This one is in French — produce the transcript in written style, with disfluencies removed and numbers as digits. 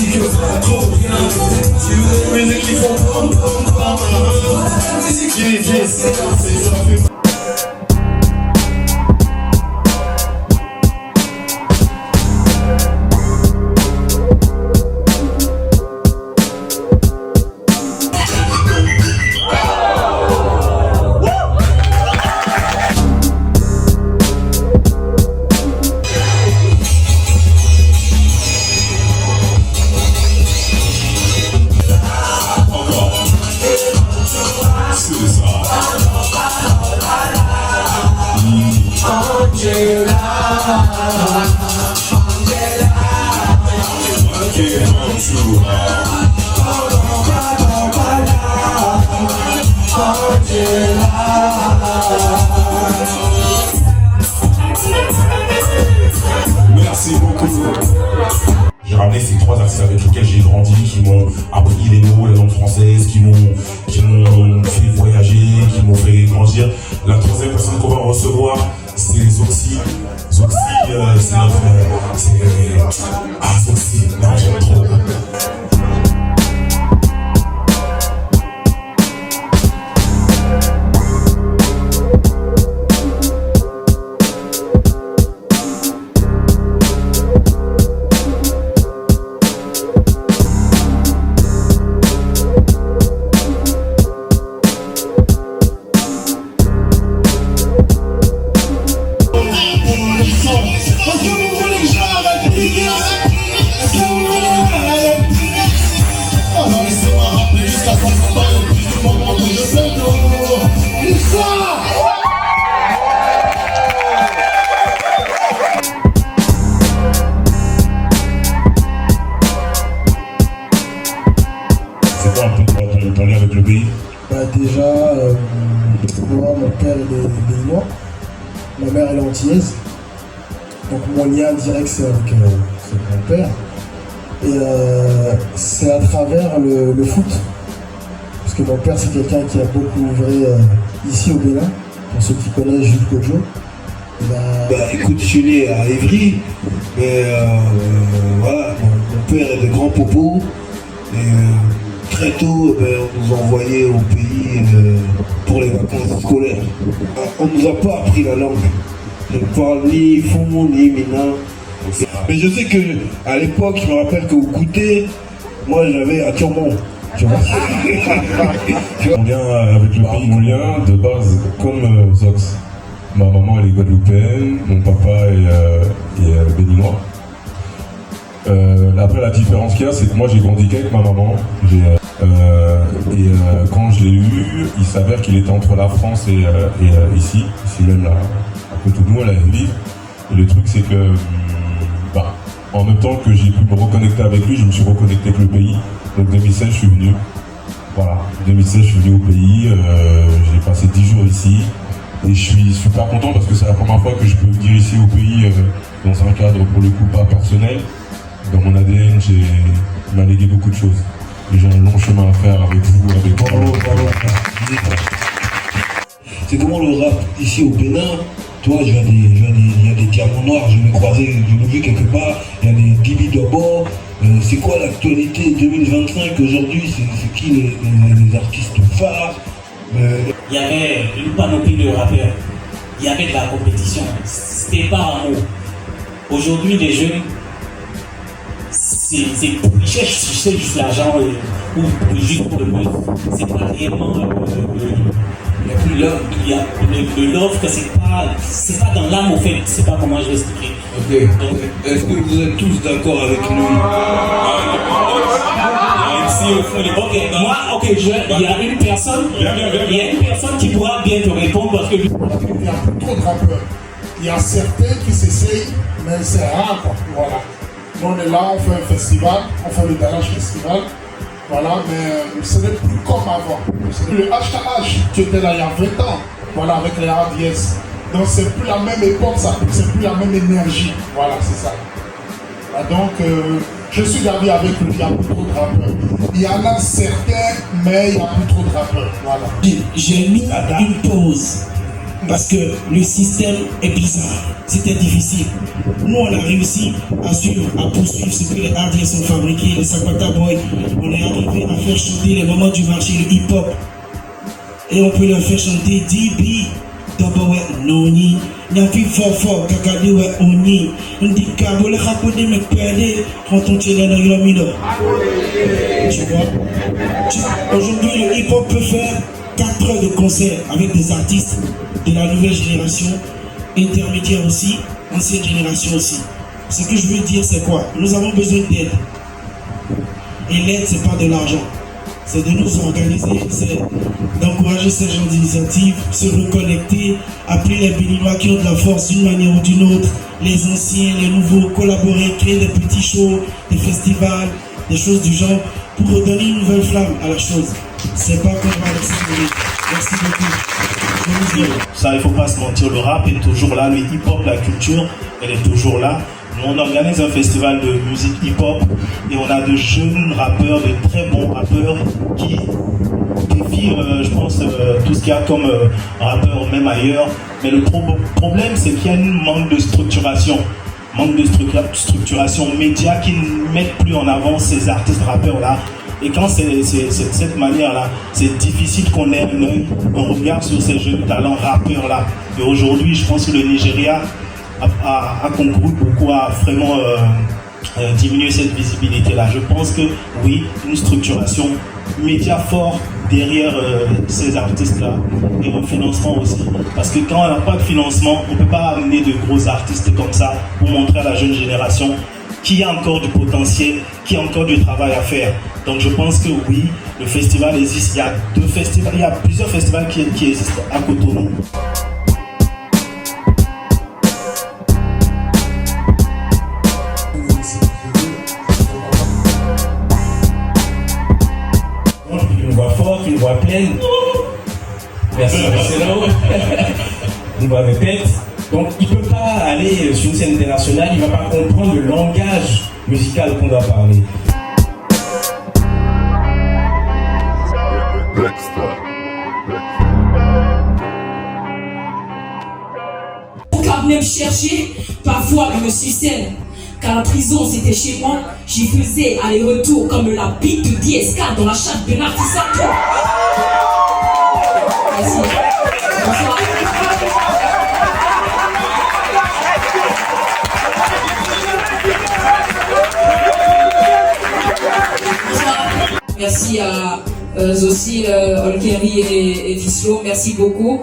dis que ça va trop bien. Tu veux des musiques qui font pom pom pom. La musique qui est bien, c'est ça fait. Merci beaucoup. J'ai ramené ces trois artistes avec lesquels j'ai grandi, qui m'ont appris les mots, la langue française, qui m'ont fait voyager, qui m'ont fait grandir. La troisième personne qu'on va recevoir, c'est Zoxy. Zoxy, c'est notre... Zoxy, non, j'aime trop. C'est quoi un peu ton lien avec le pays? Déjà, moi, mon père est béninois, ma mère elle est antillaise. Donc mon lien direct c'est avec mon père. Et c'est à travers le foot. Parce que mon père c'est quelqu'un qui a beaucoup œuvré ici au Bénin. Pour ceux qui connaissent Jules Kodjo. Écoute, je suis né à Évry, mais voilà, mon père est de Grand Popo. Et très tôt, on nous envoyait au pays pour les vacances scolaires. On ne nous a pas appris la langue. Je ne parle ni fond ni mina. Mais je sais que à l'époque, je me rappelle qu'au goûter, moi j'avais à Turmont. Mon lien avec le pays, mon lien de base, comme Zox. Ma maman elle est guadeloupéenne, mon papa est béninois. Après la différence qu'il y a, c'est que moi j'ai grandi qu'avec ma maman. Quand je l'ai eu, il s'avère qu'il était entre la France et ici même là, à côté de nous, à la ville. Et le truc c'est que, en même temps que j'ai pu me reconnecter avec lui, je me suis reconnecté avec le pays. Donc 2016 je suis venu. Voilà, 2016 je suis venu au pays, j'ai passé 10 jours ici. Et je suis super content parce que c'est la première fois que je peux venir ici au pays dans un cadre pour le coup pas personnel. Dans mon ADN, m'a légué beaucoup de choses. Et j'ai un long chemin à faire avec vous, avec moi. C'est comment le rap ici au Bénin. Toi, il y a des diamants noirs, je l'ai croisé, je l'ai vu quelque part. Il y a des Bibi d'abord. C'est quoi l'actualité 2025 aujourd'hui? C'est qui les artistes phares? Il y avait une panoplie de rappeurs, il y avait de la compétition, c'était pas un mot. Aujourd'hui, les jeunes, ils cherchent juste l'argent ou juste pour le buzz. C'est pas réellement l'offre, c'est pas dans l'âme au fait, c'est pas comment je vais expliquer. Ok. Donc, est-ce que vous êtes tous d'accord avec lui? Il y a une personne qui pourra bien te répondre parce que Il y a trop de rappeurs. Il y a certains qui s'essayent, mais c'est rare quoi. Voilà. Nous on est là, on fait un festival, on fait le Dalash Festival. Voilà, mais ce n'est plus comme avant. Le HKH, tu étais là il y a 20 ans, voilà, avec les RDS. Donc c'est plus la même époque, c'est plus la même énergie. Voilà, c'est ça. Donc je suis d'avis avec lui, il y a plus trop de rappeurs. Il y en a certains, mais il n'y a plus trop de rappeurs. Voilà. J'ai mis une pause. parce que le système est bizarre. C'était difficile. Nous, on a réussi à poursuivre ce que les artistes ont fabriqué, les Sapata Boy. On est arrivé à faire chanter les moments du marché, le hip-hop. Et on peut leur faire chanter DB, Dobowe Noni, Nafi Fofo, Kakadewe Oni, Ndika, Bole Rakode Mekpede, Rantonche Lena. Tu vois? Aujourd'hui, le hip-hop peut faire 4 heures de concert avec des artistes de la nouvelle génération, intermédiaire aussi, ancienne génération aussi. Ce que je veux dire, c'est quoi? Nous avons besoin d'aide. Et l'aide, c'est pas de l'argent. C'est de nous organiser, c'est d'encourager ces gens d'initiative, se reconnecter, appeler les Béninois qui ont de la force d'une manière ou d'une autre, les anciens, les nouveaux, collaborer, créer des petits shows, des festivals, des choses du genre, pour redonner une nouvelle flamme à la chose. C'est pas qu'on va laisser. Merci beaucoup. Ça, il faut pas se mentir, le rap est toujours là, le hip-hop, la culture, elle est toujours là. Nous, on organise un festival de musique hip-hop et on a de jeunes rappeurs, de très bons rappeurs qui défient, je pense, tout ce qu'il y a comme rappeurs, même ailleurs. Mais le problème, c'est qu'il y a un manque de structuration. Manque de structuration média qui ne mettent plus en avant ces artistes rappeurs-là. Et quand c'est de cette manière-là, c'est difficile qu'on ait un regard sur ces jeunes talents rappeurs-là. Et aujourd'hui, je pense que le Nigeria a concouru beaucoup à vraiment diminuer cette visibilité-là. Je pense que oui, une structuration média fort derrière ces artistes-là et un financement aussi. Parce que quand on n'a pas de financement, on ne peut pas amener de gros artistes comme ça pour montrer à la jeune génération qu'il y a encore du potentiel, qu'il y a encore du travail à faire. Donc je pense que oui, le festival existe. Il y a 2 festivals, il y a plusieurs festivals qui existent à Cotonou. Une voix forte, une voix pleine. Merci Marcelo. Une voix répète. Donc il ne peut pas aller sur une scène internationale, il ne va pas comprendre le langage musical qu'on doit parler. Quand venait me chercher, parfois je me suçais. Car la prison c'était chez moi, j'y faisais aller-retour comme la bite de DSK dans la chatte Bernard Tissato. Merci. Bonsoir. Merci à Zossi, Olkeri et Vislo, merci beaucoup.